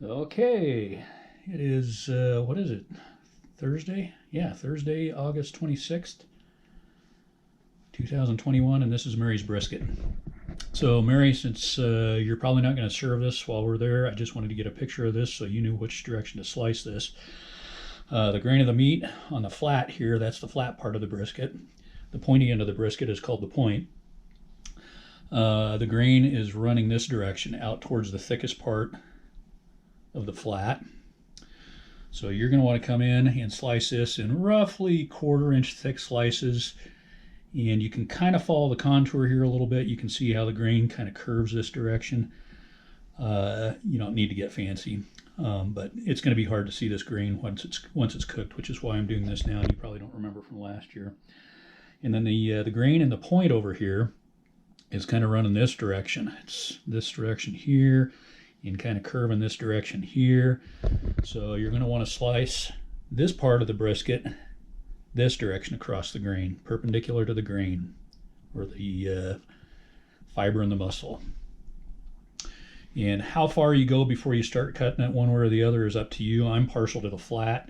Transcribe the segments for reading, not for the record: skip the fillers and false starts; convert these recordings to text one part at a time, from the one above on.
Okay, it is, what is it? Thursday? Yeah, Thursday, August 26th, 2021, and this is Mary's brisket. So, Mary, since you're probably not going to serve this while we're there, I just wanted to get a picture of this so you knew which direction to slice this. The grain of the meat on the flat here, that's the flat part of the brisket. The pointy end of the brisket is called the point. The grain is running this direction out towards the thickest part of the flat. So you're going to want to come in and slice this in roughly 1/4 inch thick slices, and you can kind of follow the contour here a little bit. You can see how the grain kind of curves this direction. You don't need to get fancy, but it's going to be hard to see this grain once it's cooked, which is why I'm doing this now, and you probably don't remember from last year. And then the grain and the point over here is kind of running this direction. It's this direction here and kind of curving this direction here. So you're going to want to slice this part of the brisket this direction across the grain, perpendicular to the grain or the fiber in the muscle. And how far you go before you start cutting it one way or the other is up to you. I'm partial to the flat.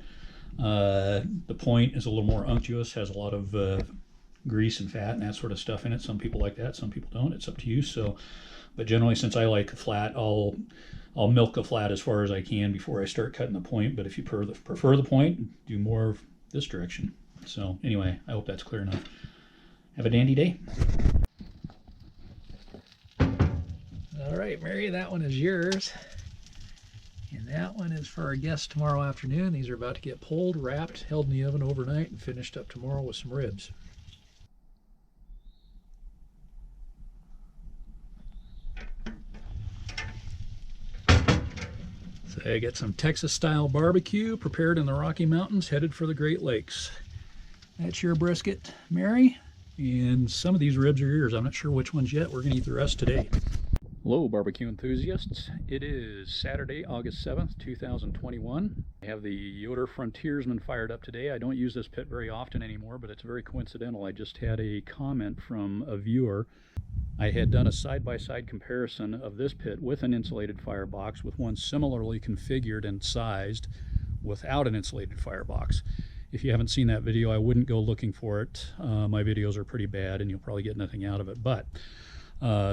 The point is a little more unctuous, has a lot of grease and fat and that sort of stuff in it. Some people like that, some people don't. It's up to you. So, but generally, since I like a flat, I'll milk the flat as far as I can before I start cutting the point. But if you prefer the point, do more of this direction. So anyway, I hope that's clear enough. Have a dandy day. All right, Mary, that one is yours. And that one is for our guests tomorrow afternoon. These are about to get pulled, wrapped, held in the oven overnight, and finished up tomorrow with some ribs. So I got some Texas-style barbecue prepared in the Rocky Mountains, headed for the Great Lakes. That's your brisket, Mary. And some of these ribs are yours. I'm not sure which ones yet. We're going to eat the rest today. Hello, barbecue enthusiasts. It is Saturday, August 7th, 2021. I have the Yoder Frontiersman fired up today. I don't use this pit very often anymore, but it's very coincidental. I just had a comment from a viewer. I had done a side-by-side comparison of this pit with an insulated firebox with one similarly configured and sized without an insulated firebox. If you haven't seen that video, I wouldn't go looking for it. My videos are pretty bad and you'll probably get nothing out of it. But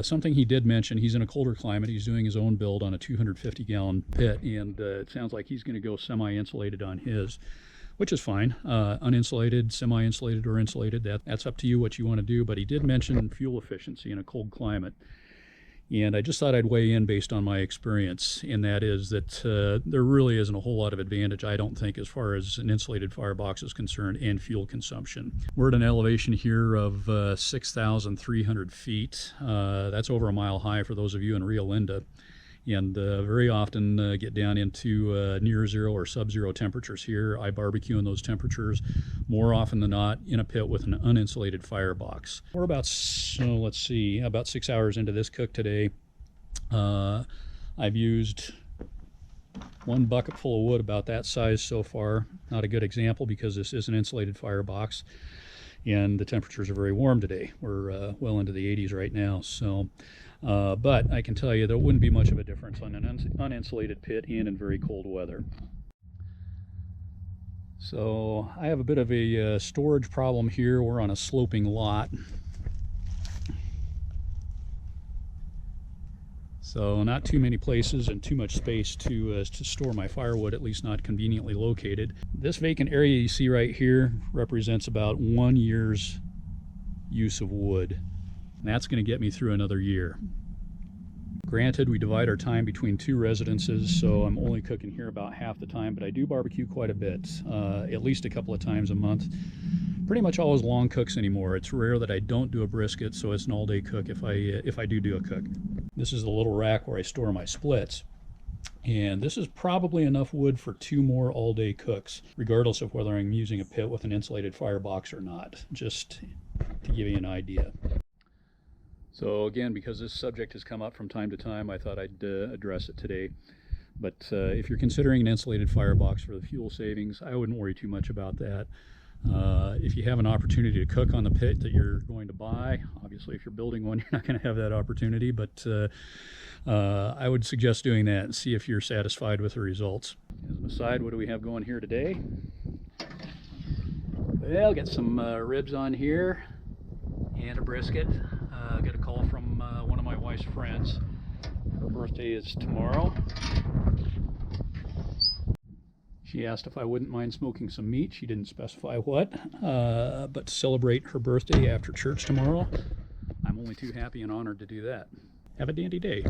something he did mention, he's in a colder climate. He's doing his own build on a 250-gallon pit, and it sounds like he's going to go semi-insulated on his, which is fine. Uninsulated, semi-insulated, or insulated, that's up to you what you want to do. But he did mention fuel efficiency in a cold climate. And I just thought I'd weigh in based on my experience, and that is that there really isn't a whole lot of advantage, I don't think, as far as an insulated firebox is concerned and fuel consumption. We're at an elevation here of 6,300 feet. That's over a mile high for those of you in Rio Linda. And very often get down into near zero or sub-zero temperatures here. I barbecue in those temperatures more often than not in a pit with an uninsulated firebox. We're about, let's see, about 6 hours into this cook today. I've used one bucket full of wood about that size so far. Not a good example because this is an insulated firebox and the temperatures are very warm today. We're well into the 80s right now. So. But I can tell you there wouldn't be much of a difference on an uninsulated pit and in very cold weather. So I have a bit of a storage problem here. We're on a sloping lot. So not too many places and too much space to store my firewood, at least not conveniently located. This vacant area you see right here represents about 1 year's use of wood. And that's going to get me through another year. Granted, we divide our time between 2 residences, so I'm only cooking here about half the time, but I do barbecue quite a bit, at least a couple of times a month. Pretty much always long cooks anymore. It's rare that I don't do a brisket, so it's an all-day cook if I do a cook. This is the little rack where I store my splits. And this is probably enough wood for 2 more all-day cooks, regardless of whether I'm using a pit with an insulated firebox or not, just to give you an idea. So again, because this subject has come up from time to time, I thought I'd address it today. But if you're considering an insulated firebox for the fuel savings, I wouldn't worry too much about that. If you have an opportunity to cook on the pit that you're going to buy, obviously if you're building one, you're not going to have that opportunity, but I would suggest doing that and see if you're satisfied with the results. As an aside, what do we have going here today? Well, got some ribs on here and a brisket. Got a call from one of my wife's friends. Her birthday is tomorrow. She asked if I wouldn't mind smoking some meat. She didn't specify what, but to celebrate her birthday after church tomorrow, I'm only too happy and honored to do that. Have a dandy day.